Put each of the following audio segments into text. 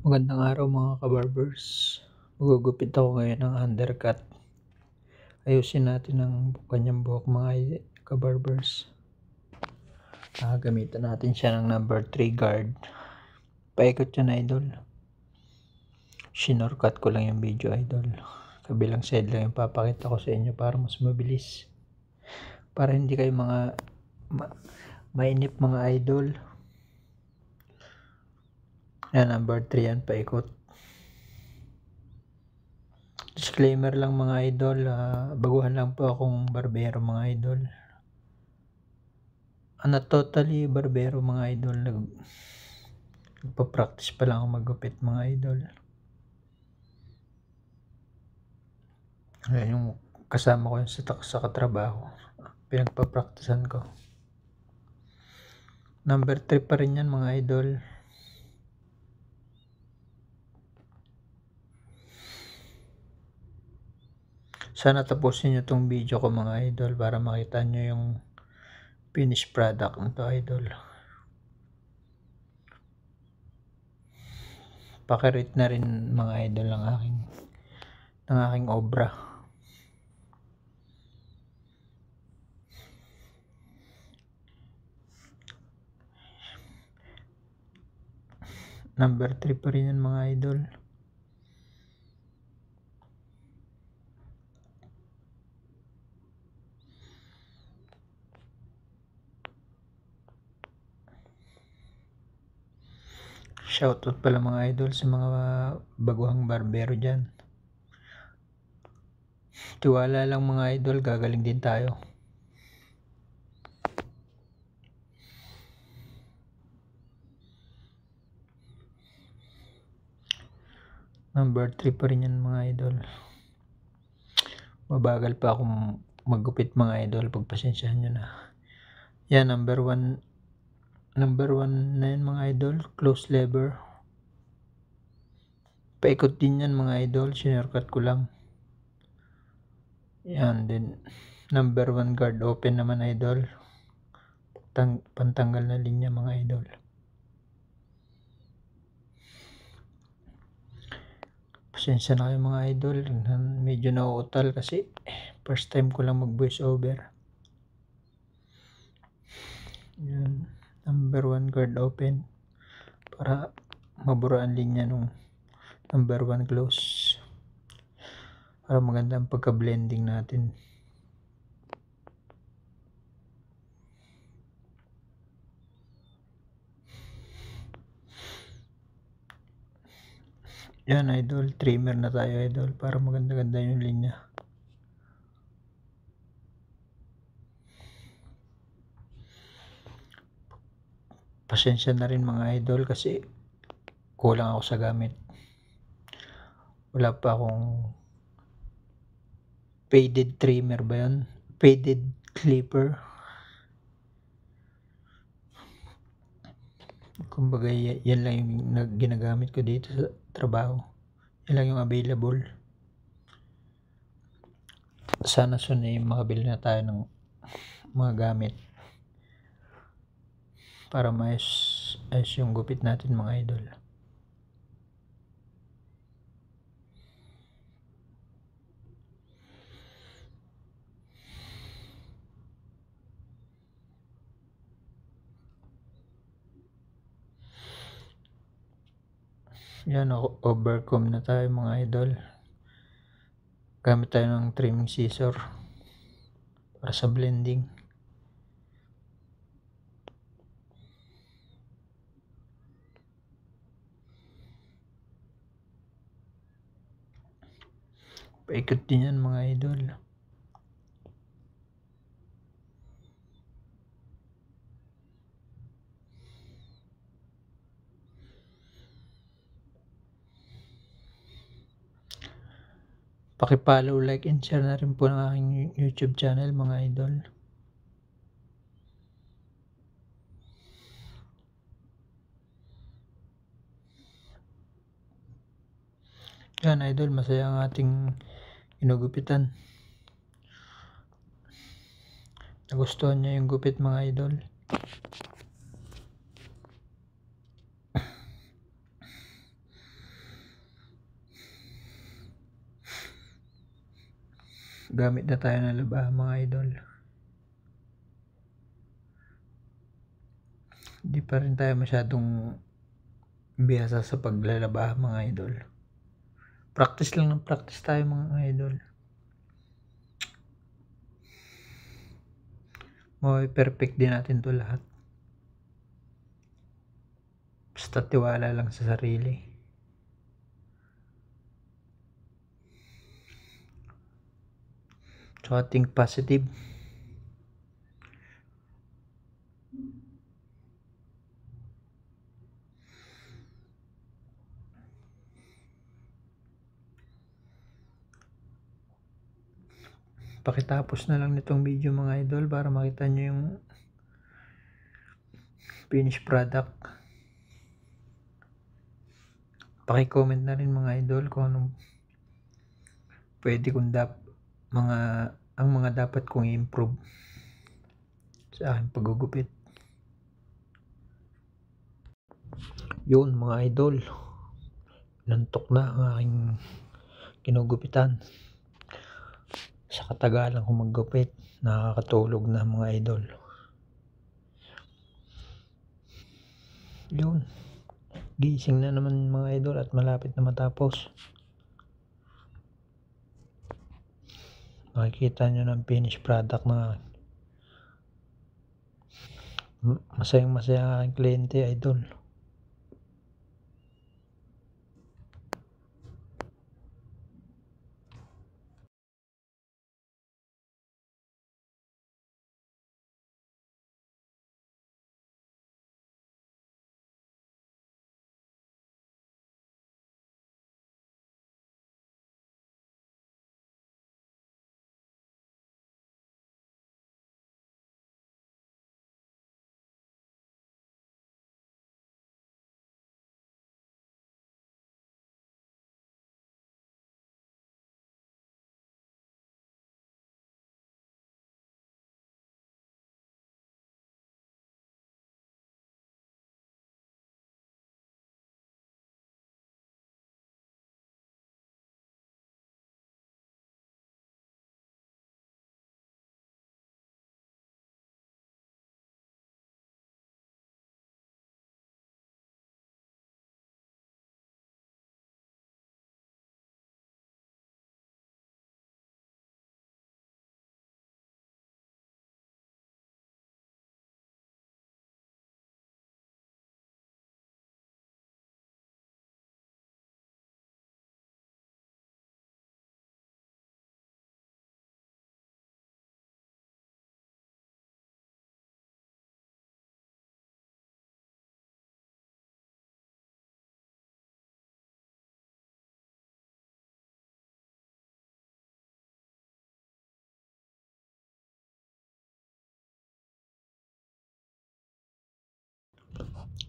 Magandang araw mga kabarbers. Magugupit ako ngayon ng undercut. Ayusin natin ang kanyang buhok mga kabarbers. Gamitan natin siya ng number 3 guard. Paikot yan idol. Shinorcut ko lang yung video idol. Kabilang side lang yung papakita ko sa inyo para mas mabilis. Para hindi kayo mga mainip mga idol. Yan, number 3 yan, paikot. Disclaimer lang mga idol, baguhan lang po akong barbero mga idol. Totally barbero mga idol, nagpa-practice pa lang ako maggupit mga idol. Yung kasama ko yung sa katrabaho, pinagpa-practicean ko. Number 3 pa rin yan mga idol. Sana tapusin nyo tong video ko mga idol para makita nyo yung finished product nito idol. Pakirate na rin mga idol ng aking obra. Number 3 pa rin yan mga idol. Shoutout pala mga idol sa mga baguhang barbero dyan. Tiwala lang mga idol, gagaling din tayo. Number 3 pa rin yan mga idol. Mabagal pa akong maggupit mga idol, pagpasensyahan nyo na. Yan, number 1 na yan mga idol, close lever. Paikot din yan mga idol, sinercut ko lang. Yan din, number 1 guard open naman idol. Pantanggal na linya mga idol. Pasensya na kayo mga idol, medyo nauutal kasi first time ko lang mag voice over. Yan, number 1 guard open para mabura ang linya nung number 1 close para maganda ang pagka-blending natin. Yan idol, trimmer na tayo idol para maganda-ganda yung linya. Pasensya na rin mga idol kasi kulang ako sa gamit. Wala pa akong faded trimmer ba yun? Faded clipper. Kumbaga yan lang yung ginagamit ko dito sa trabaho. Yan lang yung available. Sana soon makabili na tayo ng mga gamit para maayos yung gupit natin mga idol. Yan, overcomb na tayo mga idol. Gamit tayo ng trimming scissor para sa blending. Paikot din yan mga idol. Paki-follow, like, and share na rin po ng aking YouTube channel mga idol. Yan idol, masaya ang ating inugupitan. Nagustuhan niya yung gupit mga idol. gamit na tayo ng labahan mga idol. Hindi pa rin tayo masyadong bihasa sa paglalabahan mga idol. Practice lang ng practice tayo mga idol. Perfect din natin to lahat. Basta tiwala lang sa sarili. So think positive. Pakitapos na lang nitong video mga idol para makita nyo yung finished product. Paki-comment na rin mga idol kung anong pwede kong ang mga dapat kong i-improve sa aking paggugupit. Yun mga idol, nantok na ang aking kinugupitan. Sa katagalan kong maggupit, nakakatulog na mga idol. Yun, gising na naman mga idol at malapit na matapos. Makikita nyo ng finished product na masayang masaya ang aking kliyente idol.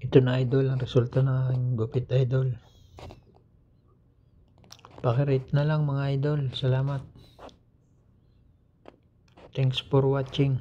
Ito na idol ang resulta ng aking gupit idol. Paki-rate na lang mga idol. Salamat. Thanks for watching.